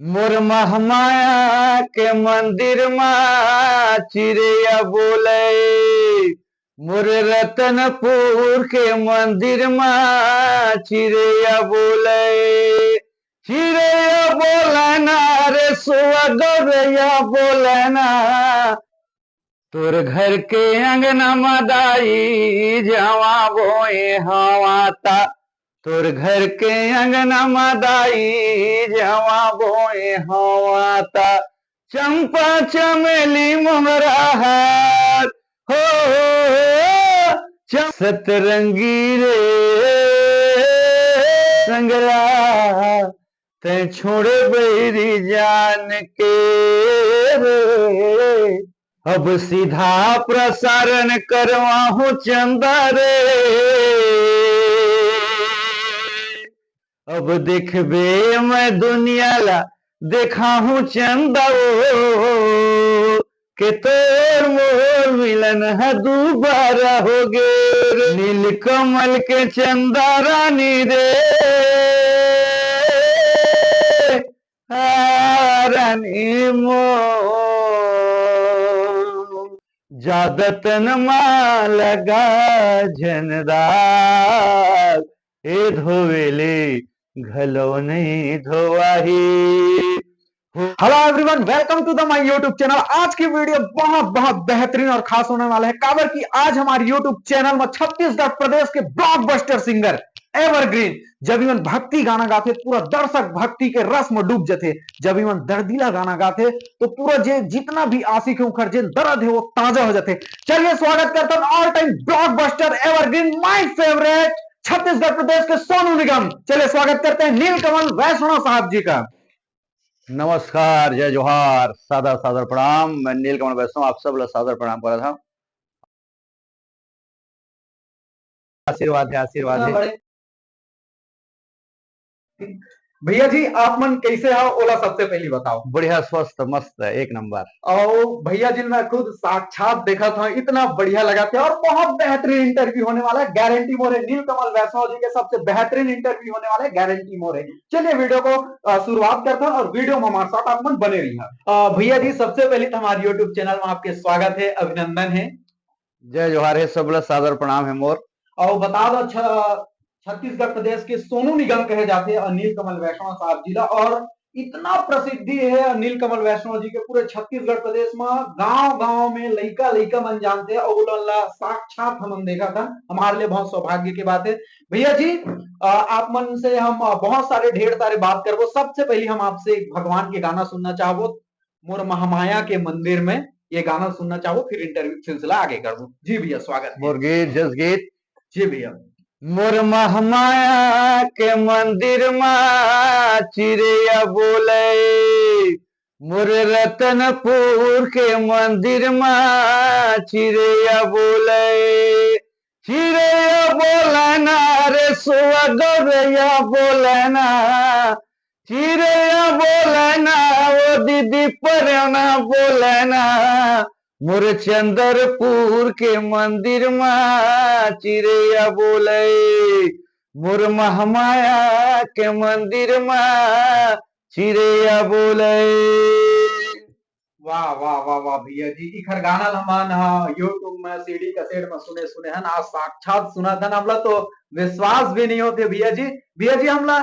मोर महमाया के मंदिर मा चिड़ैया बोले। मोर रतनपुर के मंदिर मा चिड़ैया बोले। चिड़ैया बोलना रे सुआ गौरैया बोलना। तोर घर के अंगना मदाई जवा बोए हवाता। तोर घर के अंगना मदाई जवा बोए हवाता। चंपा चमेली मोगरा हार हो सतरंगी रे संगरा। ते छोड़े बैरी जान के रे। अब सीधा प्रसारण करवा हूँ चंदा रे। अब देखबे मैं दुनिया ला देखा हूँ चंदा के तोर मोर मिलन है दोबारा हो गे। नीलकमल के चंदा रानी रे रानी मोर। जादतन माँ लगा झनदार ए धोवेले घलो नहीं धोवाही। Hello everyone, welcome to the my YouTube channel. आज की वीडियो बहुत बहुत बेहतरीन और खास होने वाला है। काबर की आज हमारे यूट्यूब चैनल में छत्तीसगढ़ प्रदेश के ब्लॉकबस्टर सिंगर एवरग्रीन जब इवन भक्ति गाना गाते पूरा दर्शक भक्ति के रस में डूब जाते। जब इवन दर्दीला गाना गाते तो पूरा जितना भी आशिक उखर जे दर्द है वो ताजा हो जाते। चलिए स्वागत करता हूं all time blockbuster evergreen my favourite Chhattisgarh प्रदेश के सोनू निगम। चलिए स्वागत करते हैं नीलकमल वैष्णव साहब जी का। नमस्कार, जय जोहार, सादर सादर प्रणाम। मैं नीलकमल वैष्णव आप सब लोग सादर प्रणाम कर रहा था। आशीर्वाद है, आशीर्वाद है। भैया जी आप मन कैसे हो ओला सबसे पहले बताओ। बढ़िया, स्वस्थ मस्त एक नंबर। और भैया जी मैं खुद साक्षात देखा था, इतना बढ़िया लगा था और बहुत बेहतरीन इंटरव्यू होने वाला है, गारंटी मोरे। नीलकमल वैष्णव जी के सबसे बेहतरीन इंटरव्यू होने वाला है, गारंटी मोरे। चलिए वीडियो को शुरुआत करते हैं और वीडियो में हमारे साथ आप मन बने रहिए। भैया जी सबसे पहले तो हमारे यूट्यूब चैनल में आपके स्वागत है, अभिनंदन है, जय जोहार है, सब लोग सादर प्रणाम है मोर। और बता दो छत्तीसगढ़ प्रदेश के सोनू निगम कहे जाते हैं अनिल कमल वैष्णव साहब जिला। और इतना प्रसिद्धि है अनिल कमल वैष्णव जी के पूरे छत्तीसगढ़ प्रदेश में, गांव गांव में लइका लइका मन जानते हैं और साक्षात हम देखा था। हमारे लिए बहुत सौभाग्य की बात है। भैया जी आप मन से हम बहुत सारे ढेर सारे बात करबो। सबसे पहले हम आपसे भगवान के गाना सुनना चाहबो, मोर महामाया के मंदिर में ये गाना सुनना चाहो, फिर इंटरव्यू सिलसिला आगे कर दो। जी भैया स्वागत है। मोर गीत जस गीत। जी भैया। मोर महमाया के मंदिर मा चिड़ैया बोले। मोर रतनपुर के मंदिर मा चिड़ैया बोले। चिड़ैया बोलना रे सुआ गौरैया बोलना। चिड़ैया बोलना वो दीदी परना बोलना। मोर चंद्रपुर के मंदिर मा चिड़ैया बोले। मोर महमाया के मंदिर मा चिड़ैया बोले। वाह वाह वाह वाह भैया जी, इखर गाना हमन यूट्यूब में सीडी कैसेट में सुने सुने हन, आज साक्षात सुना था ना, हमला तो विश्वास भी नहीं होते भैया जी। भैया जी हमला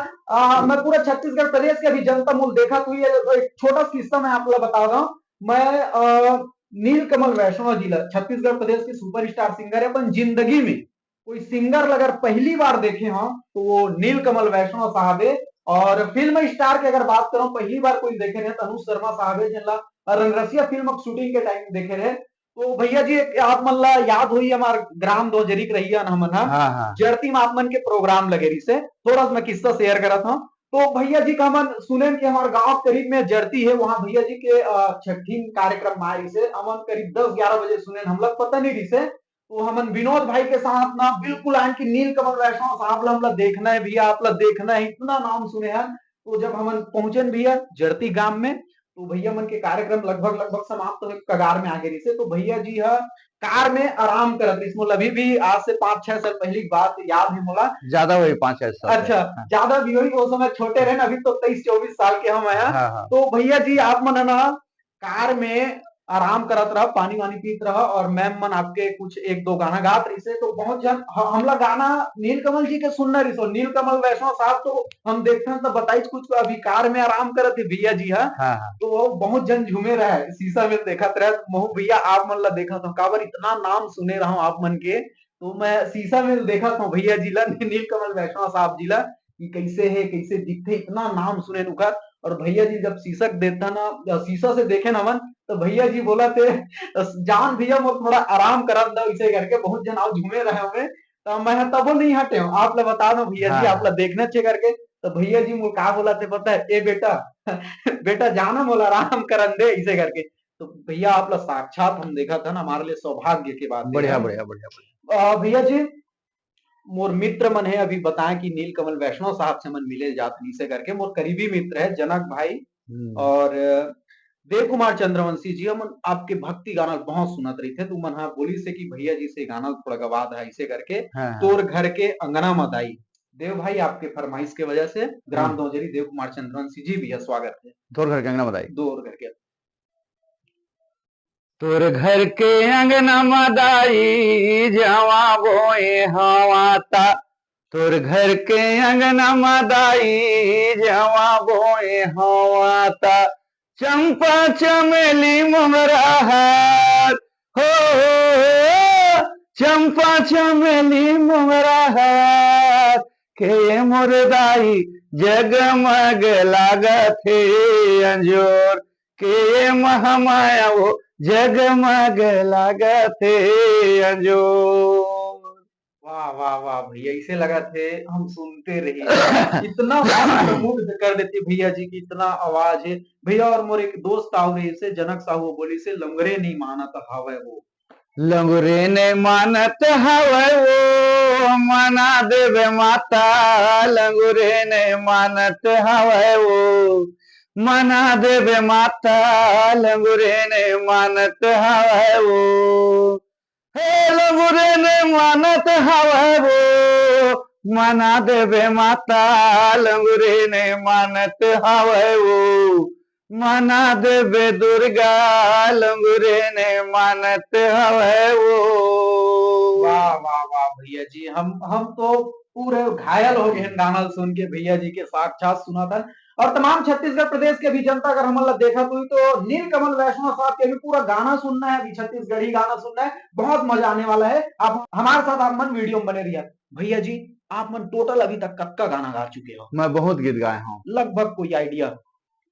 मैं पूरा छत्तीसगढ़ प्रदेश के भी जनता मूल देखा तो ये एक छोटा किस्सा मैं आप लोग बता रहा हूँ। मैं नीलकमल वैष्णव जी छत्तीसगढ़ प्रदेश के सुपरस्टार सिंगर है, अपन जिंदगी में कोई सिंगर अगर पहली बार देखे हो तो वो नीलकमल वैष्णव साहब है। और फिल्म स्टार की अगर बात करूं पहली बार कोई देखे रहे तो अनुज शर्मा साहब है, जिनला रंगरसिया फिल्म शूटिंग के टाइम देखे रहे। तो भैया जी आप मन ला याद हुई हमार ग्राम दो जरीक रही हमन जड़ती में आप मन के प्रोग्राम लगे रही से थोड़ा सा मैं किस्सा शेयर करा था। तो भैया जी का मन सुने कि हमारे गांव करीब में जड़ती है, वहां भैया जी के छठी कार्यक्रम में रही से हमन करीब 10-11 बजे सुने, हम लोग पता नहीं रही से। तो हमन विनोद भाई के साथ ना बिल्कुल आए कि नीलकमल वैष्णव साहब ला देखना है भैया, आप ला देखना है, इतना नाम सुने हैं। तो जब हम पहुंचे भैया जड़ती गांव में तो भैया मन के कार्यक्रम लगभग लगभग समाप्त होने के कगार में आगे रही से। तो भैया जी हा कार में आराम करत रही मोला अभी भी आज से 5-6 साल पहले की बात याद है मोला। ज्यादा हुई 5-6 साल अच्छा, हाँ। ज्यादा भी हुई वो समय छोटे रहे ना, अभी तो 23-24 साल के हम हैं। हाँ, हाँ। तो भैया जी आप मन है ना कार में आराम करत रहा, पानी वानी पीत रहा और मैम मन आपके कुछ एक दो गाना गात रही से। तो बहुत जन हमला गाना नीलकमल जी के सुनना रही सो। नीलकमल वैष्णव साहब तो हम देखते हैं तो बताई कुछ अभी कार में आराम करत थे भैया जी हाँ। हाँ, हाँ। तो वो बहुत जन झूमे रहा है, शीशा में देखत रहे महू भैया आप मन ला देखा था काबर इतना नाम सुने रहा हूँ आप मन के। तो मैं शीशा में देखा था भैया जी ला नीलकमल वैष्णव साहब जी ला कि कैसे है कैसे दिखते, इतना नाम सुने नुकर। और भैया जी जब शीशक देता ना शीशा से देखे ना मन तो भैया जी बोला थे जान भैया वो थोड़ा आराम करा दो इसे करके। बहुत जन आओ झूमे रहे होंगे तो मैं तबो नहीं हटे हूँ आप ला बता दो भैया जी हाँ, आप ला देखना चाहिए करके। तो भैया जी मुझे कहा बोला थे पता है ए बेटा बेटा जाना मोला आराम करन दे इसे करके। तो भैया आप ला साक्षात हम देखा था ना, हमारे लिए सौभाग्य की बात है। बढ़िया बढ़िया बढ़िया बढ़िया। भैया जी मोर मित्र मन है अभी बताएं कि नीलकमल वैष्णव साहब से मन मिले जात नहीं से करके। मोर करीबी मित्र है जनक भाई और देव कुमार चंद्रवंशी जी। हम आपके भक्ति गाना बहुत सुनत रही थे। तो मन हाँ बोली से कि भैया जी से गाना थोड़ा गवा था इसे करके हाँ, हाँ। तोर घर के अंगना मदाई। देव भाई आपके फरमाइश के वजह से ग्राम दोजरी देव कुमार चंद्रवंशी जी भैया स्वागत है। तोर घर के अंगना बताई। दो घर के तोर घर के अंगना मदाई जवा बोए हवाता। तोर घर के अंगना मदाई जवा बोए हवाता। चंपा चमेली मोगरा हार हो चंपा चमेली मोगरा हार के मुरदाई जगमग लागत हे अंजोर के महामाया वो जगमग लागत हे अंजोर। वाह वाह वाह भैया इसे लगा थे हम सुनते रहे इतना मुग्ध कर देते भैया जी की इतना आवाज है भैया। और मोर एक दोस्त आओ रही से जनक साहू बोली से लंगरे नहीं माना तो हवा वो लंगुरे ने मानत हवे वो मना देवे माता। लंगुरे ने मानत हवे वो मना देवे माता। लंगुरे ने मानत हवे वो हे लंगुरे ने मानत हवे वो मना देवे माता। लंगुरे ने मानत हवे वो मना देवे दुर्गा। लंगुरे ने मानत हवे वो। वाह वाह वाह भैया जी हम तो पूरे घायल हो गए गाना सुन के भैया जी के साक्षात सुना था। और तमाम छत्तीसगढ़ प्रदेश के भी जनता अगर हम देखा तो नीलकमल वैष्णव साहब के भी पूरा गाना सुनना है, अभी छत्तीसगढ़ी गाना सुनना है, बहुत मजा आने वाला है। आप हमारे साथ आप मन वीडियो में बने रहिए। भैया जी आप मन टोटल अभी तक कक्का गाना गा चुके हो? मैं बहुत गीत गाए हूँ, लगभग कोई आइडिया?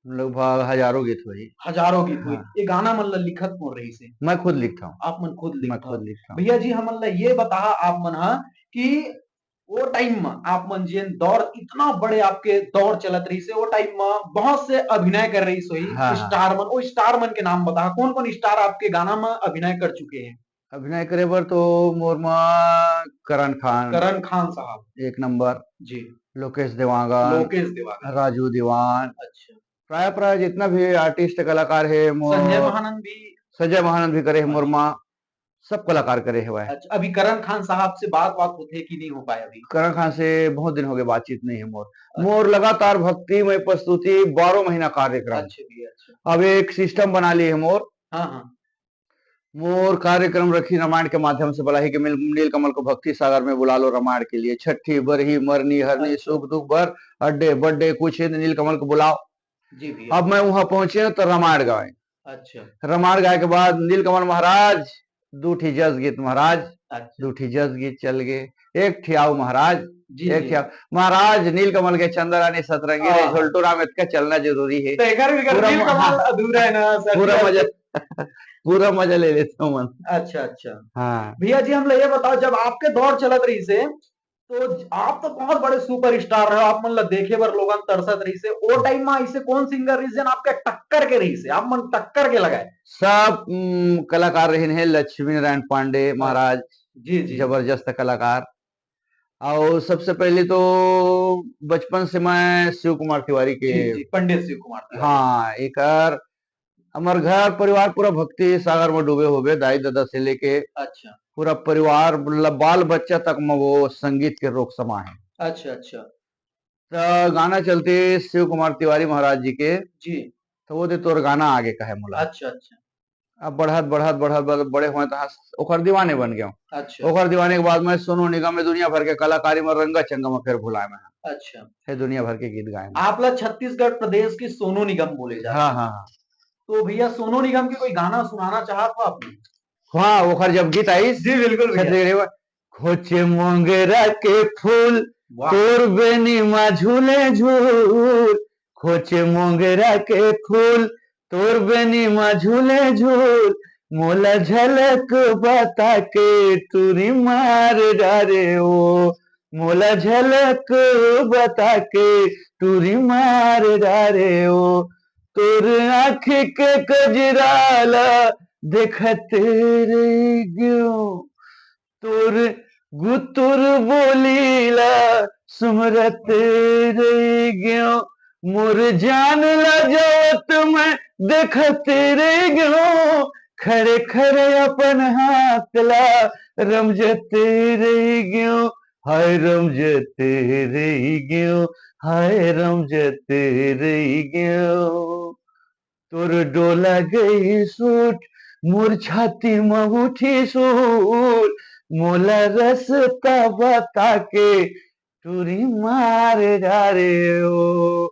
लगभग हजारों गीत हुई। हजारों गीत हुई। हाँ। ये गाना मन लिखत कौन रही से? मैं खुद लिखता हूँ। आप मन खुद मैं लिखता हो? खुद लिखता हूँ। भैया जी हमन ये बता आप मन हा कि वो टाइम में आप मन जेन दौर इतना बड़े आपके दौर चलत रही से वो टाइम में बहुत से अभिनय कर रही सोई हाँ, स्टार मन। वो स्टार मन के नाम बता कौन कौन स्टार आपके गाना में अभिनय कर चुके हैं? अभिनय करे बर तो मोरमा करण खान करण खान साहब एक नंबर, जी, लोकेश देवांगन, लोकेश देवागन, राजू दीवान, अच्छा, प्राय प्राय जितना भी आर्टिस्ट कलाकार है संजय महानंद भी, संजय महानंद भी करे है अच्छा, मोरमा, सब कलाकार करे है वह। अच्छा। अभी करण खान साहब से बात होते है कि नहीं हो पाए अभी? करण खान से बहुत दिन हो गए बातचीत नहीं है मोर। मोर लगातार भक्ति में प्रस्तुति 12 महीना कार्यक्रम। अच्छा भी अच्छा। अब एक सिस्टम बना लिए है मोर। हाँ हाँ मोर कार्यक्रम रखी रामायण के माध्यम से बुलाई कि नीलकमल को भक्ति सागर में बुला लो रामायण के लिए। छठी बरही मरनी हरनी अच्छा। सुख दुख भर अड्डे बड्डे कुछ है नीलकमल को बुलाओ। जी भैया। अब मैं वहां पहुंचे तो रामायण गाए। अच्छा रामायण गाय के बाद नीलकमल महाराज दूठी जस गीत महाराज, अच्छा दूठी जस गीत चल गए। एक ठियाऊ महाराज, जी एक जी ठियाऊ महाराज नीलकमल के चंद्रानी सतरंगी रे हाँ। झोलटूरा में का चलना जरूरी है। तो एकर भी पूरा नीलकमल अधूरा है ना सर? पूरा मजा पूरा मजा ले लेता हूँ मन। अच्छा अच्छा हाँ भैया जी हम ये बताओ जब आपके दौर चलत रही से तो आप तो बहुत बड़े सुपर स्टार रहे हो, आप मन देखे बर लोगन तरसत रही से। वो टाइम में ऐसे कौन सिंगर रही से आपके टक्कर के रही से आप मन टक्कर के लगाए? सब कलाकार रहे हैं। लक्ष्मी नारायण पांडे महाराज जी जी जबरदस्त कलाकार। और सबसे पहले तो बचपन से मैं शिव कुमार तिवारी के जी जी पंडित शिव कुमार तिवारी। हाँ एक हमार घर परिवार पूरा भक्ति सागर में डूबे हुए, दाई दादा से लेके अच्छा पूरा परिवार बाल बच्चा तक में वो संगीत के रोक समा है। अच्छा अच्छा तो गाना चलते शिव कुमार तिवारी महाराज जी के, जी तो वो दे तोर गाना आगे का है मुला। अच्छा अच्छा अब बढ़त बड़े हुए तो ओखर दीवाने बन गया। अच्छा ओखर दीवाने के बाद में सोनू निगम में दुनिया भर के कलाकारी में रंगा चंगा में फिर भुलाए में अच्छा है दुनिया भर के गीत गाए में। आप लोग छत्तीसगढ़ प्रदेश की सोनू निगम बोले जाते हाँ हैं। हाँ हाँ तो भैया सोनू निगम के कोई गाना सुनाना चाहा तो आपने? हाँ ओखर जब गीत आई जी बिल्कुल भैया। छत्तीसगढ़ी खोचे मोंगरा के फूल वाह तोर बेनी मा झूले झूल, खोचे मोंगरा के फूल तोर बेनी मा झूले झूल, मोला झलक बता के तुरी मार डारे ओ, मोला झलक बता के तुरी मार डारे ओ, तोर आँख के कजराला देखत रह गयो, तोर गुतुर बोलीला सुमरत रह गयो, मोर जान ला जावत मैं देखत रह गयो, खड़े खड़े अपन हाथ ला रमजत रह गयो, हाय रमजत रह गयो, हाय रमजत रह गयो, तोर डोला गई सूट मोर छाती में उठी सूट, मोला रसता बता के टूरी मार डारे ओ।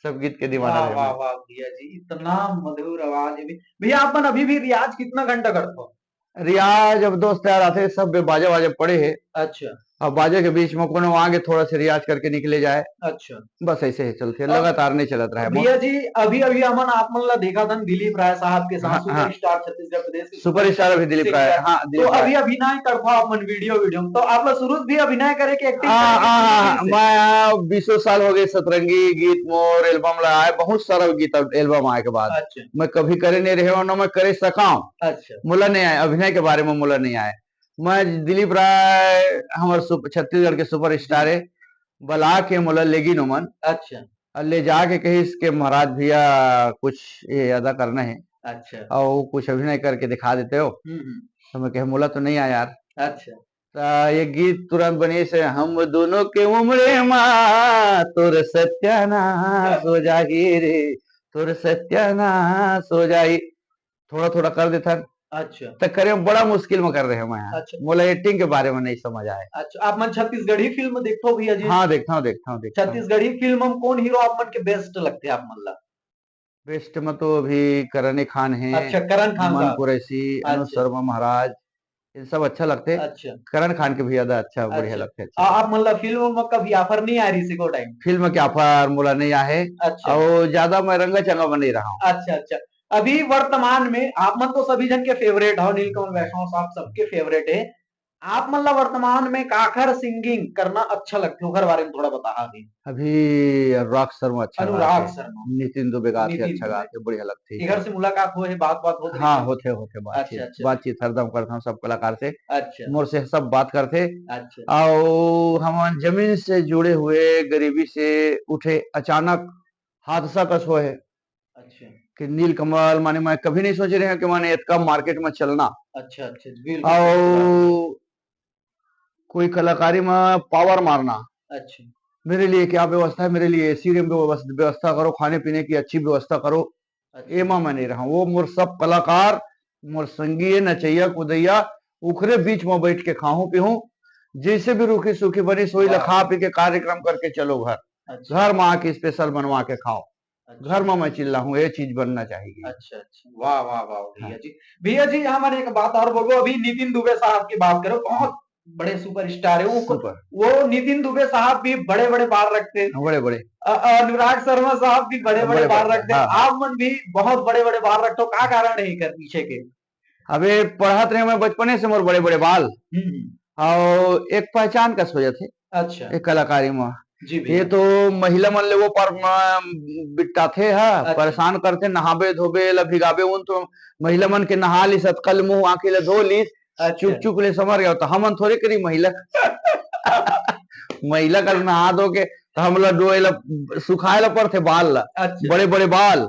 सब गीत के दीवाना वाह रहे वाह मैं। वाह भैया जी, इतना मधुर आवाज है भैया। अपन अभी भी रियाज कितना घंटा करते हो? रियाज अब दोस्त यार आते सब बाजे वाजे पड़े है, अच्छा अब बाजे के बीच में कोनो आगे थोड़ा सा रियाज करके निकले जाए, अच्छा बस ऐसे ही चलते अब लगातार नहीं चलत रहा है। भैया जी अभी अभी अमन आप मन ला देखा था दिलीप राय साहब के साथ, हाँ हाँ सुपरस्टार छत्तीसगढ़ प्रदेश के सुपर स्टार अभी दिलीप राय, सिंगर। हाँ तो दिलीप राय। अभी अभिनय करता आप मन वीडियो वीडियो में, तो आप लोग शुरू भी अभिनय करे कि एक्टिंग हाँ करे हाँ कि हाँ, शुरू से? मैं 20 साल हो गए सतरंगी गीत मोर एल्बम लाए, बहुत सारा गीत एल्बम आए के बाद अच्छा मैं कभी करे नहीं रहे और ना मैं करे सका, अच्छा मुला नहीं आए अभिनय के बारे में, मुला नहीं आए। मैं दिलीप राय हमारे छत्तीसगढ़ के सुपर जी स्टार है, बला के मुला लेगी नुमन अच्छा और ले जाके कही इसके महाराज भैया कुछ ये अदा करना है अच्छा और कुछ अभिनय करके दिखा देते हो, हम्म तो मैं कहे मुला तो नहीं आया यार। अच्छा ये गीत तुरंत बनी से हम दोनों के उमरे माँ तोर सत्यानाश हो जाही रे, तोर सत्यानाश हो जाही, थोड़ा थोड़ा कर देता अच्छा तो करे बड़ा मुश्किल में कर रहे हैं मैं यहाँ, अच्छा मोला एक्टिंग के बारे में नहीं समझ आए। अच्छा आप मन छत्तीसगढ़ी फिल्म देखते हो भैया जी? हाँ देखता हूँ देखता हूँ देखता हूँ। छत्तीसगढ़ी फिल्म में कौन हीरो आप मन के बेस्ट लगते हैं आप मन ला? बेस्ट में तो अभी करनी खान है, अच्छा करण खान मन साहब। कुरैशी, अनुज अच्छा शर्मा महाराज, ये सब अच्छा लगते। अच्छा करण खान के भी ज्यादा अच्छा बढ़िया अच्छा लगते अच्छे लगते। आप मतलब फिल्म में कभी ऑफर नहीं आ रही इसी को टाइम? फिल्म क्या फार्मूला नहीं आए अच्छा और ज्यादा मैं रंगा चंगा बन नहीं रहा हूँ। अच्छा अच्छा अभी वर्तमान में आप मन तो सभी जन के फेवरेट हो, नीलकमल वैष्णव साहब सबके फेवरेट है। आप मतलब वर्तमान में काखर सिंगिंग करना अच्छा लगते हो, घर बारे में थोड़ा बता अभी। अभी अनुराग शर्मा अच्छा अनुराग गाते, शर्मा, नितिन दुबे गाते नितिन अच्छा दुबे, गाते बढ़िया लगती इधर है। से मुलाकात हो है, बात बात हो रही हाँ है? होते होते अच्छा बातचीत अच्छा बातचीत हरदम करता हूँ सब कलाकार से, अच्छा मोर से सब बात करते। अच्छा और हम जमीन से जुड़े हुए गरीबी से उठे अचानक हादसा कस हुआ है अच्छा कि नीलकमल माने मैं कभी नहीं सोच रहे हैं कि माने इतना मार्केट में चलना अच्छा अच्छा बिल्कुल सही बात है। और कोई कलाकारी में पावर मारना। अच्छा मेरे लिए क्या व्यवस्था है, मेरे लिए एसी रूम व्यवस्था करो, खाने पीने की अच्छी व्यवस्था करो, अच्छा एमा मैं नहीं रहा। वो मोर सब कलाकार मोर संगीय नचैया कुदैया उखरे बीच में बैठ के खाऊं पीऊं, जैसे भी रूखी सूखी बनी सोई ला वाह खा पी के कार्यक्रम करके चलो घर, अच्छा घर में आके स्पेशल बनवा के खाओ, अच्छा घर में मैं चिल्ला हूँ ये चीज बनना चाहिए। अच्छा अच्छा वाह वाह वाह भैया हाँ जी। भैया जी हमारे एक बात और बोलो, अभी नितिन दुबे साहब की बात करो, बहुत बड़े सुपरस्टार है सुपर, वो नितिन दुबे साहब भी बड़े बड़े बाल रखते हैं। बड़े बड़े अनुराग शर्मा साहब भी बड़े बड़े बड़े बाल बड़े रखते हैं, हाँ हाँ। आप मन भी बहुत बड़े बड़े बाल रखते हो, क्या कारण है कर पीछे के? अबे पढ़त रहे मैं बचपने से मोर बड़े बड़े बाल हम्म और एक पहचान का सोचा थे अच्छा एक कलाकारी में। जी ये भैया तो महिला मन ले वो पर बिट्टा थे हा अच्छा परेशान करते नहाबे धोबे ला भिगाबे उन तो महिला मन के नहा ली सतकल मुंह आंखें ले धो ली, अच्छा चुप चुप ले समर गया तो हमन थोड़े करी महिला महिला कल नहा धो के तो हम लोग डोए ला सुखाए ला पर थे बाल ला अच्छा बड़े बड़े बाल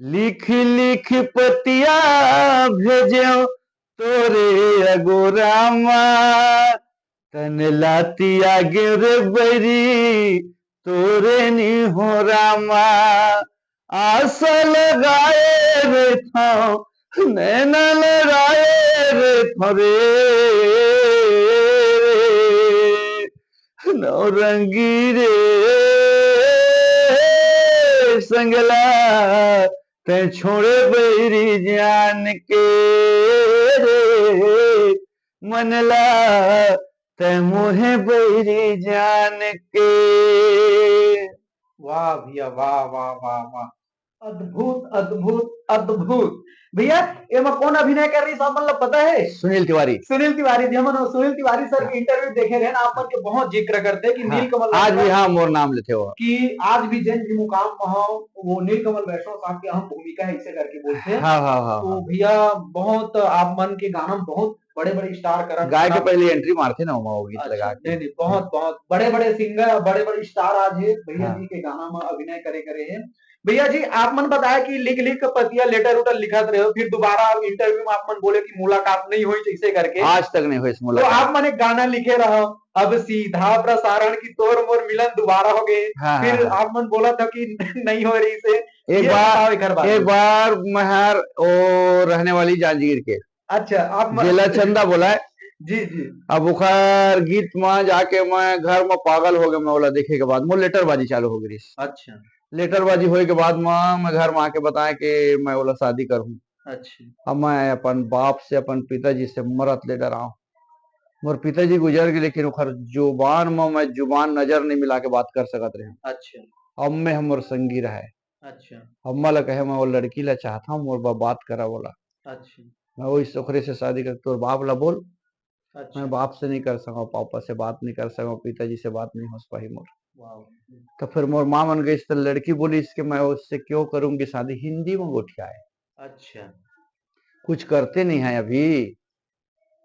लिख लिख पतिया भेजो तोरे अगोरामा, तन लातिया गिर बरी तोरे नी हो रामा, आशा लगाए रे था नैना लड़ाए रे थोरे नौरंगी रे संगला ते छोड़े बैरी जान के रे मनला ते मोहे बैरी जान के। वाह भैया, वाह वाह वाह वाह, अद्भुत अद्भुत अद्भुत। भैया ये में कौन अभिनय कर रही सब मतलब पता है? सुनील तिवारी। सुनील तिवारी जी, हम सुनील तिवारी सर के इंटरव्यू देखे रहे ना, आप मन के बहुत जिक्र करते हैं कि हाँ, नीलकमल आज भी हाँ मोर नाम लेते हो कि आज भी जैन जी मुकाम वहाँ वो नीलकमल वैष्णव साहब की अहम भूमिका है, इसे करके बोलते हैं। हाँ हाँ हाँ, तो भैया बहुत आप मन के गाना में बहुत बड़े बड़े स्टार करण गाय के पहले एंट्री मारते ना वो गीत लगा के। नहीं नहीं, बहुत बहुत बड़े बड़े सिंगर, बड़े बड़े स्टार आज है भैया हाँ। जी के गाना में अभिनय करे करे हैं। भैया जी आप मन बताया कि लिख लिख के पतिया लेटर उटर लिखत रहे हो, फिर दोबारा इंटरव्यू में आप मन बोले कि मुलाकात नहीं हुई जैसे करके, आज तक नहीं हुई इस तो मुलाकात। आप मन एक गाना लिखे रहो, अब सीधा प्रसारण की तोर मोर मिलन दोबारा हो गए। हाँ, फिर हाँ। आप मन बोला था कि नहीं हो रही से एक बार महर वो रहने वाली जांजगीर के, अच्छा आप जेला चंदा बोला है जी जी, अब बुखार गीत में जाके मैं घर में पागल हो गया। मैं बोला देखे के बाद मोर लेटरबाजी चालू हो गई। अच्छा लेटरबाजी होए के बाद मैं घर में आके बताया कि मैं बोला शादी करूं। अच्छा अब मैं अपन बाप से अपन पिताजी से मरत ले डरा। मोर पिताजी गुजर गए, लेकिन ओखर जुबान में मैं जुबान नजर नहीं मिला के बात कर सकत रहे। अच्छा अब में हमर संगी रहे, अच्छा अम्मा ला कहे मैं वो लड़की ला चाहता हूँ, मोर बात करा बोला। अच्छा मैं वही सोखरे से शादी कर, तोर बाप ला बोल। अच्छा मैं बाप से नहीं कर सका, पापा से बात नहीं कर सका, पिताजी से बात नहीं हो पाई मोर। वाह, तो फिर मोर माँ मन गई, तो लड़की बोली इसके मैं उससे क्यों करूंगी शादी, हिंदी में गोठिया है, अच्छा कुछ करते नहीं है अभी।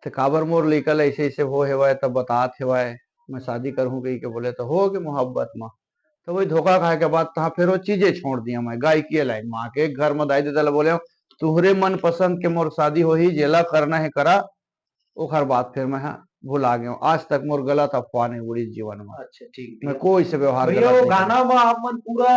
तो काबर मोर लिखल ऐसे ऐसे हो हेवाय, तब बतात हेवाय मैं शादी करूँ कही के बोले, तो हो के मोहब्बत में तो वही धोखा खाए के बाद तहाँ फिर वो चीजें छोड़ दिया। मैं गायकी लाइन में आके घर में दाई देता बोले तुहरे मन पसंद के मोर शादी हो ही जेला करना है करा। ओखर बात फिर मैं भुला गया। आज तक मोर गलत अफवाह नहीं उड़ी जीवन में। अच्छा ठीक मैं कोई से व्यवहार भैया, गलत वो नहीं करा। गाना में आप मन पूरा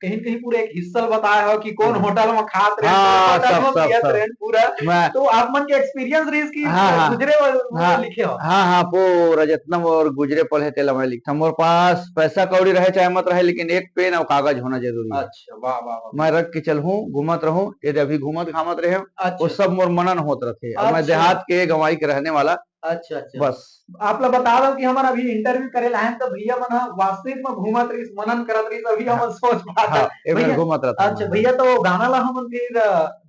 कहीं कहीं पूरा एक हिस्सा बताया हो कि कौन होटल में खात रहे, हाँ, होटल सब में सब पियत सब रहे पूरा। मैं तो आप मन के एक्सपीरियंस रही इसकी हाँ हाँ गुजरे हाँ लिखे हो? हाँ हाँ पूरा जितना मोर गुजरे पल है तेला मैं लिखता। मोर पास पैसा कौड़ी रहे चाहे मत रहे, लेकिन एक पेन और कागज होना जरूरी है। अच्छा वाह वाह वाह, मैं रख के चलूं घूमत रहूं, यदि अभी घूमत घामत रहे वो अच्छा सब मोर मनन होत रखे। और मैं अच्छा देहात के गंवाई के रहने वाला अच्छा अच्छा बस। आप लोग बता दो कि हमारा अभी इंटरव्यू करेला है तो भैया मन वास्तविक में घूमत रही मनन करत रही, अभी हम सोच पाता हाँ एक बार भैया। घूमत रहता अच्छा मैं। भैया, तो गाना ला हम फिर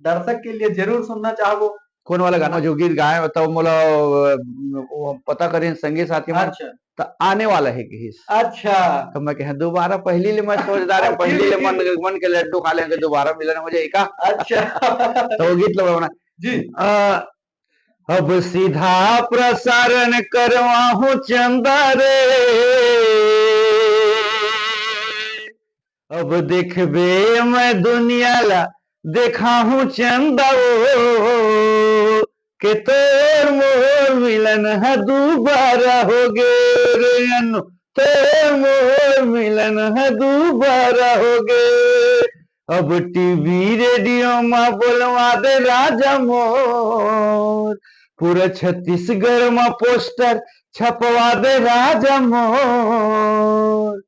दर्शक के लिए जरूर सुनना चाहो। कौन वाला गाना जो गीत गाए बताओ मोला, वो पता करें संगी साथी मन। अच्छा तो आने वाला है कि अच्छा तो मैं कह दोबारा पहली ले मैं सोचदार है, पहली ले मन मन के लड्डू खा लेंगे दोबारा मिलन हो जाएगा। अच्छा तो वो गीत लो बना जी, अब सीधा प्रसारण करवाहू चंदा रे, अब देखबे मैं दुनिया ला देखा हूँ चंदा के तोर मोर मिलन है दोबारा हो गे रे अनु, तोर मोर मिलन है दोबारा हो गे। अब टीवी रेडियो में बोलवा दे राजा मोर, पूरा छत्तीसगढ़ में पोस्टर छपवा दे राजा मोर।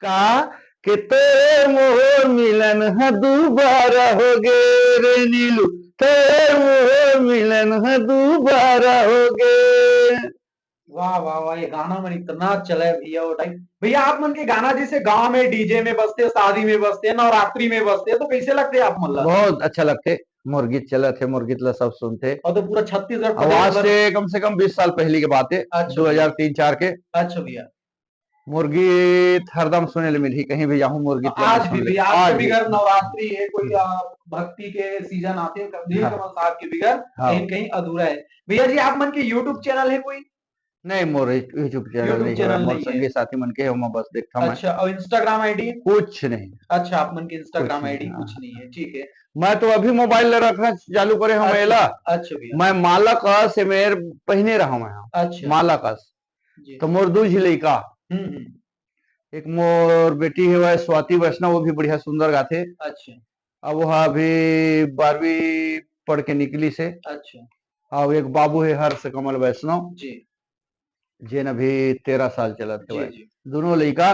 का कि तेरे मोर मिलन है दोबारा हो गे रे नीलू, तेरे मोर मिलन है दोबारा हो गे। वाह वाह वाह, ये गाना मन इतना चले भैया वो टाइम। भैया आप मन के गाना जैसे गांव में डीजे में बजते, शादी में बजते, नवरात्रि में बजते, तो कैसे लगते आप मन ला? बहुत अच्छा लगते। मोर गीत चलत है, मोर गीत ला सब सुनते। और तो पूरा छत्तीसगढ़ आवाज से कम से कम 20 साल पहले की बात है, अच्छा 2003-4 के। अच्छा भैया, मुर्गीत हरदम सुने ले मिली, कहीं भी जाऊं मुर्गीत ला आज सुन भी ले। भैया, आज आज के भी बिगर नवरात्रि है, कोई भक्ति के सीजन आते हैं, नील हाँ कमल साहब के बिगर हाँ कहीं कहीं अधूरा है। भैया जी आप मन के यूट्यूब चैनल है कोई? नहीं मोर यूट्यूब चैनल नहीं है, चैनल मोर नहीं है। संगी साथी मन के हम बस देखता मैं। अच्छा, और इंस्टाग्राम आईडी? कुछ नहीं, अच्छा, आप मन की कुछ इंस्टाग्राम नहीं। आईडी हाँ, कुछ नहीं है, ठीक है। मैं तो अभी मोबाइल रखना चालू करे हम अच्छा एला। अच्छा भैया। मैं माला का से मेर पहने रहा मैं अच्छा माला का। जी। तो मोर दू झी लइका, हम्म। एक मोर बेटी है वह स्वाति वैष्णव, वो भी बढ़िया सुंदर गाथे। अच्छा अब वह अभी 12वीं पढ़ के निकली से। अच्छा और एक बाबू है हर्ष कमल वैष्णव, जी जेन अभी 13 साल चलत है जी भाई। जी। दोनों लइका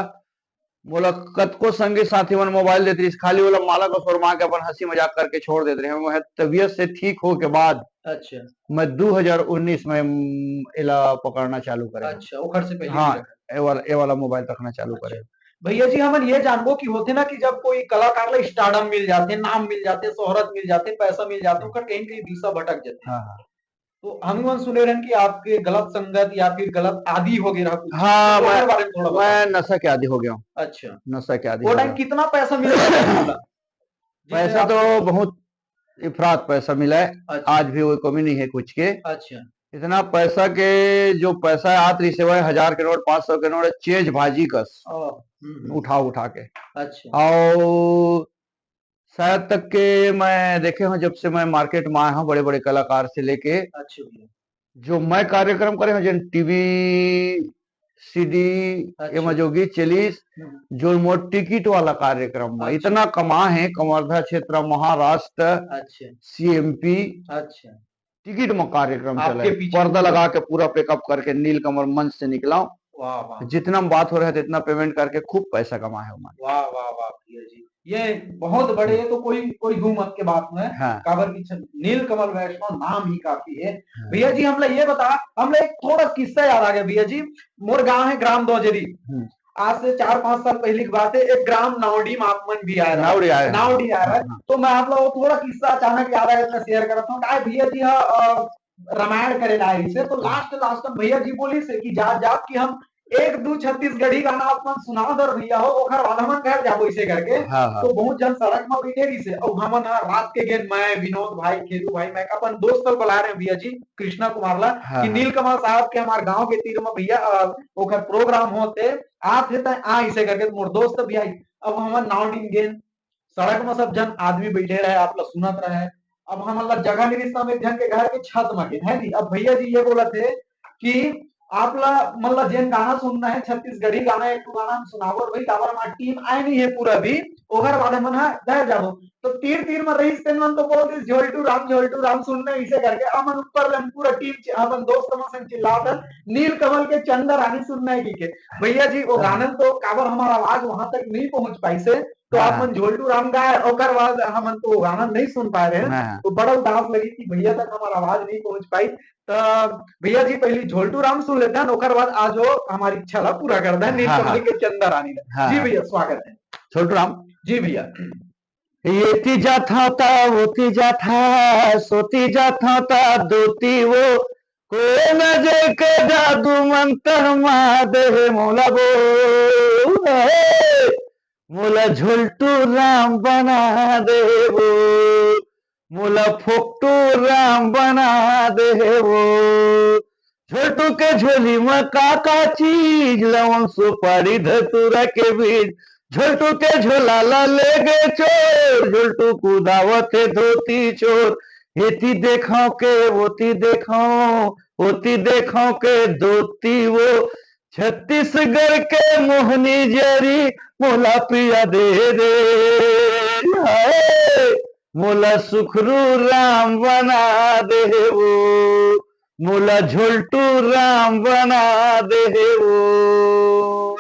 बोला कतको संगी साथी मन मोबाइल देते रहिस, खाली बोला माला को शोरमा के अपन हंसी मजाक करके छोड़ देते रहे। वह तबीयत से ठीक हो के बाद अच्छा मैं 2019 में इला पकड़ना चालू करे हम। अच्छा, ओखर से पहले हाँ, नहीं रखा। ए वाला मोबाइल रखना चालू अच्छा करे। भैया जी, हम ये जानबो कि होते ना कि जब कोई कलाकार ला स्टारडम मिल जाते, नाम मिल जाते, शोहरत मिल जाते, पैसा मिल जाते, ओकर कहीं कहीं दिशा भटक जाते। हाँ हाँ तो हम मन सुने रहन कि आपके गलत संगत या फिर गलत आदि हो गया कुछ चीज, हाँ, तो ओकर बारे में थोड़ा मैं बताओ। नशा के आदी हो गया हूँ। अच्छा, नशा के आदी वो हो टाइम गया। कितना पैसा मिला था आपला, जिससे पैसा आप? तो बहुत इफरात पैसा मिला है। अच्छा आज भी कोई कमी नहीं है कुछ के। अच्छा इतना पैसा के जो पैसा आत रही सेवा 1000 के नोट 500 के नोट चेज भाजी कस उठा उठा के। अच्छा और शायद तक के मैं देखे हूँ जब से मैं मार्केट में आया हूँ, बड़े बड़े कलाकार से लेके अच्छा भैया। जो मैं कार्यक्रम करे हूँ, जन टीवी सीडी अच्छा एमा जोगी चलीस, हम्म, जो मोर टिकट वाला कार्यक्रम में अच्छा इतना कमा है, कवर्धा क्षेत्र महाराष्ट्र अच्छा सीएमपी अच्छा। टिकट में कार्यक्रम चले, आपके पीछे पर्दा पूरा? लगा के पूरा पेकअप करके नीलकमल मंच से निकला। वाह वाह जितना में बात हो रहा है इतना पेमेंट करके खूब पैसा कमा है उन्होंने। वाह वाह वाह भैया जी, ये बहुत बड़े, ये तो कोई कोई दो मत के बात में है। हाँ काबर की नील कमल वैष्णव नाम ही काफी है। हाँ। भैया जी हमला ये बता, हमला एक थोड़ा किस्सा याद आ गया भैया जी। मोर गांव है ग्राम दौजरी। हम्म, आज से 4-5 साल पहले की बात है, एक ग्राम नावडी में आप मन भी आया रहा। नावड़ी आए। हाँ नावडी आया रहा हाँ है। हाँ तो मैं आप लोग को थोड़ा किस्सा अचानक याद आया, मैं शेयर करता हूँ। काय भैया जी रामायण करे लाए से, तो लास्ट लास्ट में भैया जी बोली से कि जा जा कि हम एक दो छत्तीसगढ़ी गाना अपन सुनाओ दर भैया हो, ओखर बाद हमन घर जाबो इसे करके। हाँ हाँ तो बहुत जन सड़क में बैठे रही से, और हमन रात के गेन मैं विनोद भाई, खेलू भाई, मैं अपन दोस्त लोग बुला रहे हैं भैया जी कृष्णा कुमार ला, हाँ कि हाँ नीलकमल साहब के हमारे गांव के तीर में भैया ओखर प्रोग्राम होते, आप थे आ इसे करके। मोर दोस्त भैया अब हमन नाव टीम गेन सड़क में सब जन आदमी बैठे रहे, आप लोग सुनत रहे। अब हम मतलब जगह नहीं रिश्ता में एक जन के घर के छत में गिन है नहीं। अब भैया जी ये बोला थे कि आप ला मतलब जेन गाना सुनना है छत्तीसगढ़ी गाना, एक तो गाना हम सुनावो भाई, काबर हमारी टीम आए नहीं है पूरा भी, ओकर बाद मन है दे जाबो। तो तीर तीर में रही तेन मन तो बोल दिस झोल्टू राम सुनने इसे करके अमन ऊपर ले पूरा टीम अपन दोस्त में संग चिल्लाता नील कमल के चंदर रानी सुनने की के। भैया जी वो गाना तो काबर हमारा आवाज वहां तक नहीं पहुंच पाई से, तो आप मन झोल्टू राम गाए, ओकर बाद हम तो वो गाना नहीं सुन पाए रहे। हाँ तो बड़ा उदास लगी कि भैया तक हमारा आवाज नहीं पहुंच पाई। तो भैया जी पहले झोल्टू राम सुन लेते हैं, ओकर बाद आज वो हमारी इच्छा ला पूरा कर दे नील हाँ कमल हाँ के चंदर रानी ला। हाँ जी हाँ। भैया स्वागत है। छोटू राम, जी भैया। येती जात होता होती जात है, सोती जात होता दोती वो, को न जे के जादू मंतर मादे मोला बो, मोला झोल्टू राम बना दे वो, मोला फोकटू राम बना दे वो। झोल्टू के झोली में काका चीज, लवन सुपारी धतूरा के बीज, झोल्टू के झोला ला ले गे चोर, झोल्टू कुदावत है धोती चोर। हेती देखो के वोती देखो, होती देखो के धोती वो, छत्तीसगढ़ के मोहनी जरी, मोला पिया दे दे हाय, मोला सुखरू राम बना दे वो, मोला झोल्टू राम बना दे वो।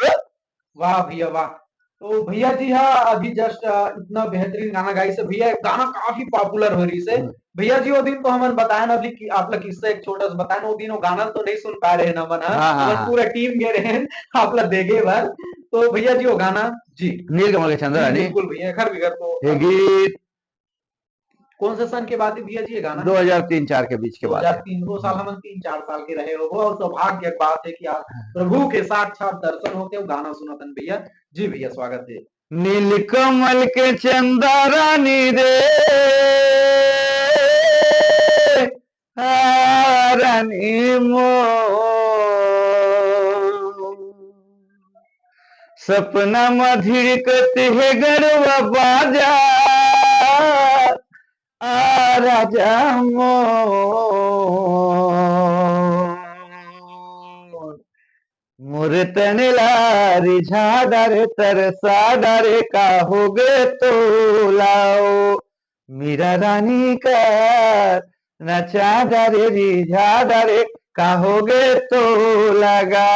वाह भैया वाह। तो भैया जी हाँ अभी जस्ट इतना बेहतरीन गाना गाई से भैया, गाना काफी पॉपुलर हो रही से। भैया जी वो दिन तो हमें बताया ना अभी कि आप लोग किससे एक छोटा सा बताया ना, वो दिन वो गाना तो नहीं सुन पा रहे ना मन, हाँ हाँ हमारे हाँ। पूरा टीम गए रहे आप लोग देखे बार। तो भैया जी वो गाना जी नीलकमल के चंद्र जी रानी, बिल्कुल भैया, घर बिगर तो ये गीत कौन से सन के बाद है भैया जी ये गाना? 2003-4 के बीच के बात है। 2003 दो साल हम 3-4 साल के रहे हो, और सौभाग्य की बात है कि आज प्रभु के साक्षात दर्शन होते हो, गाना सुना था भैया। जी भैया स्वागत है। नीलकमल के चंदा रानी रे, रानी मोर सपना मधिरकत है गरवा बाजा आ राजा मोर तने लारी झाडरे तरसा डरे का हो गे तो लाओ मीरा रानी का नचा डरे रिझा डरे का हो गे तो लगा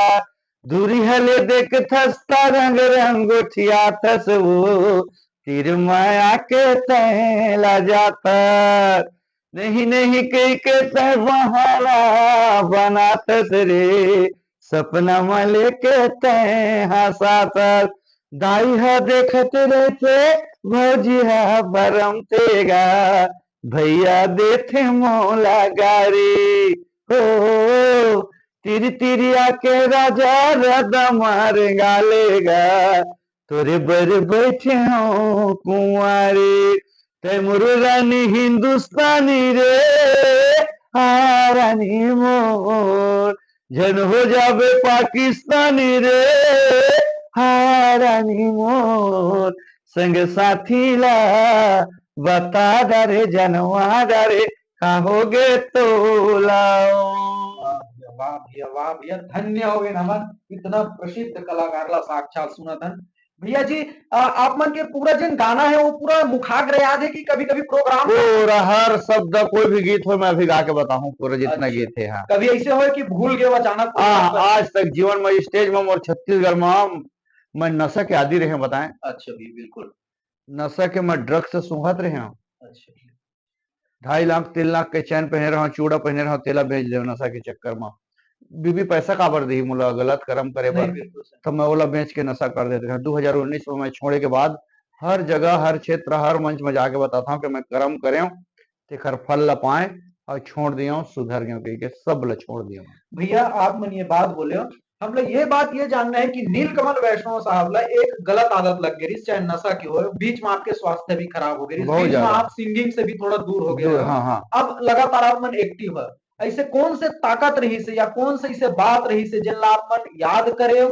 दूरी हले देख थसता रंग रंगोठिया थस वो तिर माया के तैला जाता नहीं नहीं कई के तय बहाना बना थस रे सपना मले के तय हंसाता दाई हा देखत रहते भौजिया बरम तेगा भैया देथे मोला गारी हो तिरी तिरिया के राजा राधा मार गालेगा तोरे बर बैठे हो कुंवारी तैमुर रानी हिंदुस्तानी रे हाँ रानी मोर जन हो जावे पाकिस्तानी रे हाँ रानी मोर संग साथी ला बता डरे जनवा डरे कहोगे तो लाओ। वाह भैया, वाह भैया, धन्य हो गए नमन, इतना प्रसिद्ध कलाकार ला साक्षात सुना था भैया जी। आप मन के पूरा जन गाना है वो पूरा मुखाग्र याद है कि कभी कभी प्रोग्राम पूरा हर शब्द कोई भी गीत हो मैं अभी गा के बताऊं पूरा जितना अच्छा, गीत है। हाँ कभी ऐसे हो कि भूल गए अचानक? आज तक जीवन में स्टेज में और छत्तीसगढ़ में मैं नशा के आदि रहे बताएं। अच्छा भी बिल्कुल नशा के मैं ड्रग्स से सूंघत रहे हूँ। अच्छा 2.5 लाख 3 लाख के चैन पहने रहा चूड़ा पहने रहा तेला भेज दे नशा के चक्कर में बीबी पैसा काबर दी मुला गलत कर्म करे पर तो मैं ओला बेच के नशा कर देते 2019 में मैं छोड़े के बाद हर जगह हर क्षेत्र हर मंच में जाके बताता हूँ कि मैं कर्म करे तेखर फल ला पाए और छोड़ दिया सुधर गया कही के सब ला छोड़ दिया। भैया आप मन ये बात बोले हो, हम लोग ये बात ये जानना है कि नीलकमल वैष्णव साहब ला एक गलत आदत लग गई चाहे नशा की हो, बीच में आपके स्वास्थ्य भी खराब हो गई, बीच में आप सिंगिंग से भी थोड़ा दूर हो गए। हाँ हाँ। अब लगातार आप मन एक्टिव है, ऐसे कौन से ताकत रही से या कौन से ऐसे बात रही से जिनला आप मन याद करे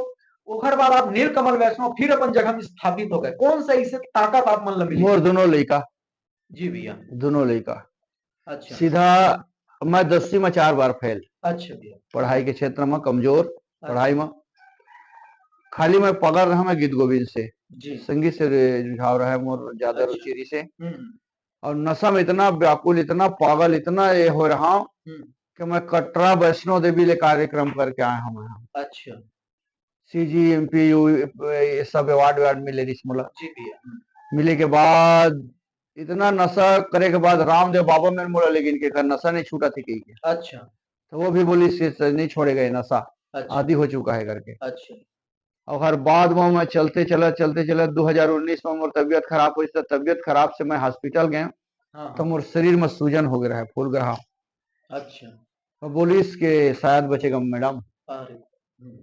ओखर बाद आप नीलकमल वैष्णव फिर अपन जगह में स्थापित हो गए, कौन सा ऐसे ताकत आप मन मिली? मोर दोनों लड़का जी भैया दोनों लड़का अच्छा सीधा मैं 10वीं में 4 बार फेल। अच्छा भैया पढ़ाई के क्षेत्र में कमजोर पढ़ाई में खाली मैं पकड़ रहा मैं गीत गोविंद से जी संगीत से रुझाव रहा है मोर ज्यादा रुचि से और नशा में इतना व्याकुल इतना पागल इतना ये हो रहा हूँ कि मैं कटरा वैष्णो देवी ले कार्यक्रम करके आया हूँ। अच्छा CGMPU ये सब अवार्ड मिले रिश्मला जी भैया मिले के बाद इतना नशा करे के बाद रामदेव बाबा मैंने बोला लेकिन के नशा नहीं छूटा थी कहीं के। अच्छा तो वो भी बोली नहीं छोड़ेगा ये नशा अच्छा आदि हो चुका है करके। अच्छा और हर बाद में मैं चलते चला 2019 में मोर तबियत खराब हुई तो तबियत खराब से मैं हॉस्पिटल गया तो मोर शरीर में सूजन हो गया है फूल ग्रह। अच्छा तो बोली इसके शायद बचेगा मैडम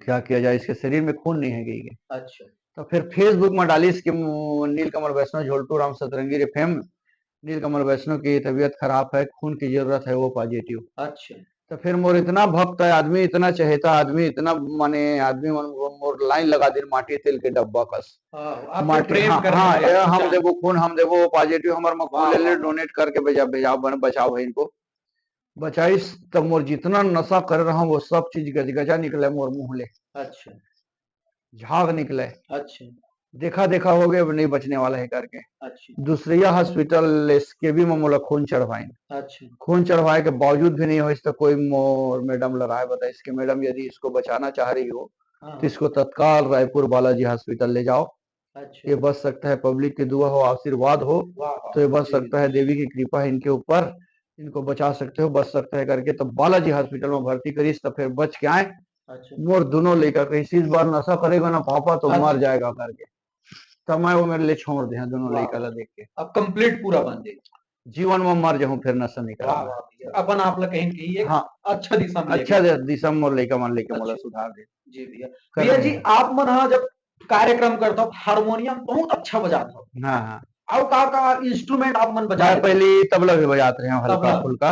क्या किया जाए इसके शरीर में खून नहीं है गई। अच्छा तो फिर फेसबुक में डाली इसके नीलकमल वैष्णव झोलटू राम सतरंगी FM नीलकमल वैष्णव की तबीयत खराब है खून की जरूरत है वो पॉजिटिव। अच्छा तो फिर मोर इतना भक्त है आदमी इतना चहेता आदमी इतना माने आदमी मोर लाइन लगा दी माटी तेल के डब्बा कस माटी। हाँ हम देवो खून हम देवो पॉजिटिव हमारे में खून ले ले डोनेट करके बचाओ भाई इनको बचाइस। तब मोर जितना नशा कर रहा हूँ वो सब चीज गजगजा निकले मोर मुंह ले। अच्छा झाग निकले। अच्छा देखा देखा हो गया नहीं बचने वाला है करके। अच्छा दूसरिया हॉस्पिटल इसके भी मोला खून चढ़वाए। अच्छा खून चढ़वाए के बावजूद भी नहीं हो इसका कोई मोर मैडम लड़ाए बता इसके मैडम यदि इसको बचाना चाह रही हो तो इसको तत्काल रायपुर बालाजी हॉस्पिटल ले जाओ। ये बच सकता है पब्लिक की दुआ हो आशीर्वाद हो तो ये बच सकता है देवी की कृपा है इनके ऊपर इनको बचा सकते हो बच सकता है करके तो बालाजी हॉस्पिटल में भर्ती करीस तो फिर बच के आए। मोर दोनों लेकर इस बार नशा करेगा ना पापा तो मर जाएगा करके तब मैं वो मेरे लिए छोड़ दिया दोनों लड़का ला देख के। अब कंप्लीट पूरा बन दे जीवन में मर जाऊं फिर नशा नहीं करा अपन आप लोग कहीं की हाँ अच्छा दिशा मोर लड़का मान लेके मोला सुधार दे। जी भैया भैया जी आप मन हाँ जब कार्यक्रम करता हो हारमोनियम बहुत अच्छा बजाता हो। हाँ और का इंस्ट्रूमेंट आप मन बजा? पहले तबला भी बजाते रहे हल्का फुल्का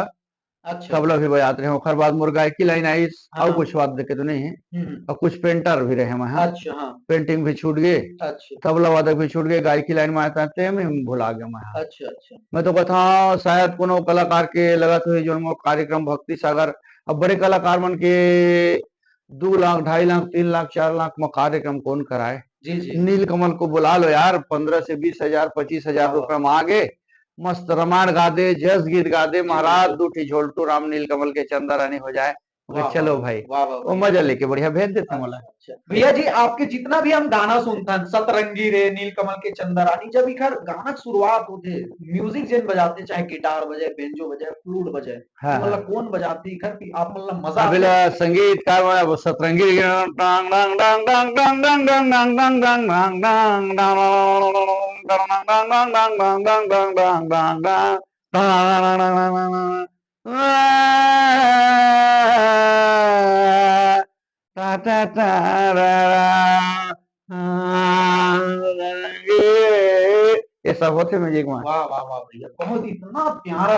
अच्छा तबला भी बजाते रहे। ओकर बाद मोर गायकी लाइन आई हाँ और कुछ वाद्य के तो नहीं है। हम्म, और कुछ पेंटर भी रहे वहाँ, अच्छा हाँ पेंटिंग भी छूट गए, अच्छा तबला वादक भी छूट गए, गायकी लाइन में आते में भुला गया अच्छा अच्छा मैं तो कहता शायद कोनो कलाकार के लगत हुई जो मो कार्यक्रम भक्ति सागर। अब बड़े कलाकार मन के 2 लाख 2.5 लाख 3 लाख 4 लाख में कार्यक्रम कौन कराए। जी जी नीलकमल को बुला लो यार, 15 से 20 हजार 25 हजार वाह रुपए मांगे, मस्त रामायण गा दे, जस गीत गा दे, जी महाराज बिल्कुल 2 झोलटू राम नीलकमल के चंदा रानी हो जाए। वाह वाह चलो भाई, वाह वाह वो भैया मजा लेके बढ़िया भेज देते मला। अच्छा अच्छा भैया जी आपके जितना भी हम गाना सुनते हैं सतरंगी रे नीलकमल के चंद्रानी जब इखर गाना के शुरुआत होते म्यूजिक जेन बजाते चाहे गिटार बजे बेंजो बजे फ्लूट बजे हाँ हाँ मतलब कौन बजाती इखर की आप मतलब मजा अब आते संगीतकार वो सतरंगी टांग डांग डांग डांग डांग डांग डांग डांग डांग डांग डांग डांग डांग डांग ता ता ता रा ये सब होते म्यूजिक में। वाह वाह वाह भैया बहुत इतना प्यारा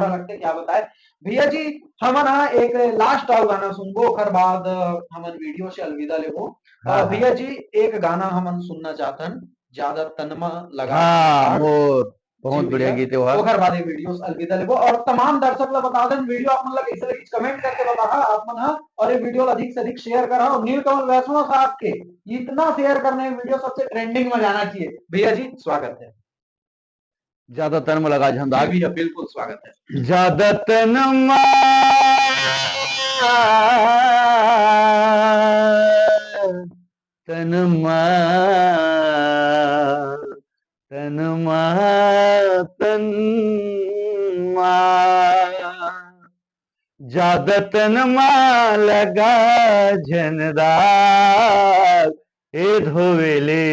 लगते क्या बताए भैया जी हम ना एक लास्ट और गाना सुनबो ओकर बाद हमन वीडियो से अलविदा लेबो हाँ हाँ भैया जी एक गाना हमन सुनना चाहतन ज्यादा तनमा लगा हाँ झनकार मोर जी बहुत बढ़िया भैया गीत है वह। ओकर बाद ये वीडियो से अलविदा लेबो और तमाम दर्शक ला बता दें वीडियो आप मन ला कैसे लगी कमेंट करके बताहा आप मन हा और ये वीडियो ला अधिक से अधिक शेयर करा और नीलकमल वैष्णव साहब के इतना शेयर करने वीडियो सबसे ट्रेंडिंग में जाना चाहिए भैया जी स्वागत है ज्यादा तन में लगा जी झंदाग भैया बिल्कुल स्वागत है ज्यादा तन तन तन तन ज्यादा तन लगा झनदाग ए धोवेले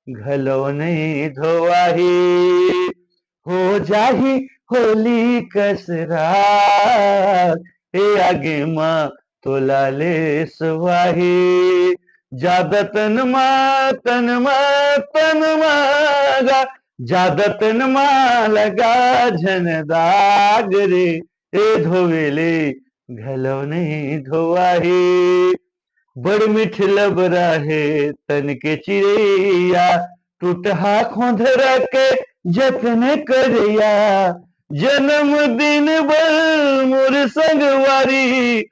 घलो नहीं धोवाही हो जाही होली कसरा ए आगे माँ तोला ले सुवाही ज्यादा तन ज्यादा तन लगा झन दाग रे ए धोवेले घलो नहीं धोवाही बड़ मिठ लबरा है तन के चिड़ैया टूटहा खोधरा के जतन करिया जन्मदिन बल मोर संगवारी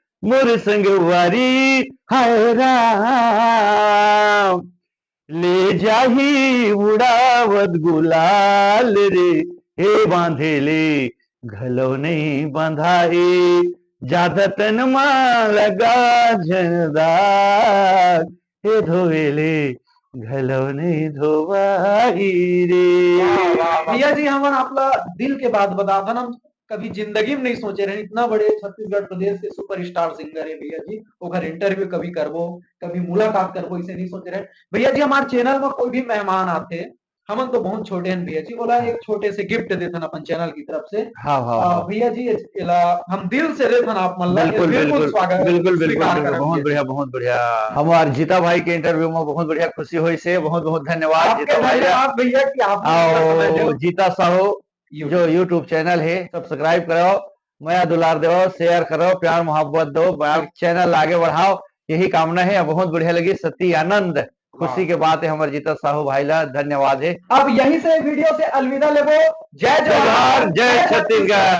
हाय राम ले जाही उड़ावत गुलाल रे हे बांधेले घलो नहीं बंधाई ज्यादा तन लगा झनदाग हे धोवेले घलो नहीं धोवाई रे। भैया जी हमन आपला दिल के बात बता था हम कभी जिंदगी में नहीं सोचे रहे इतना बड़े छत्तीसगढ़ प्रदेश के सुपरस्टार सिंगर है भैया जी ओकर इंटरव्यू कभी करबो कभी मुलाकात करबो इसे नहीं सोचे रहे भैया जी हमारे चैनल में कोई भी मेहमान आते हमन तो बहुत छोटे हैं भैया जी बोला एक छोटे से गिफ्ट देथन अपन चैनल की तरफ से हाँ हाँ हाँ भैया जी इला हम दिल से देथन आप मन ला बिल्कुल बिल्कुल स्वागत बिल्कुल बिल्कुल स्वीकार बिल्कुल करब बहुत भैया बढ़िया जी। बहुत बढ़िया। हमारे जीता भाई के इंटरव्यू में बहुत बढ़िया खुशी हुई से बहुत बहुत धन्यवाद आपके जीता भाई धन्यवाद भैया कि आपने इतना समय और दिया। जीता साहू जो यूट्यूब चैनल है सब्सक्राइब करो मया दुलार दो शेयर करो प्यार मोहब्बत दो चैनल आगे बढ़ाओ यही कामना है। बहुत बढ़िया लगी सती आनंद खुशी के बात है हमारे जीता साहू भाई ला धन्यवाद है। अब यहीं से वीडियो से अलविदा लेबो जय जवाहर जय छत्तीसगढ़।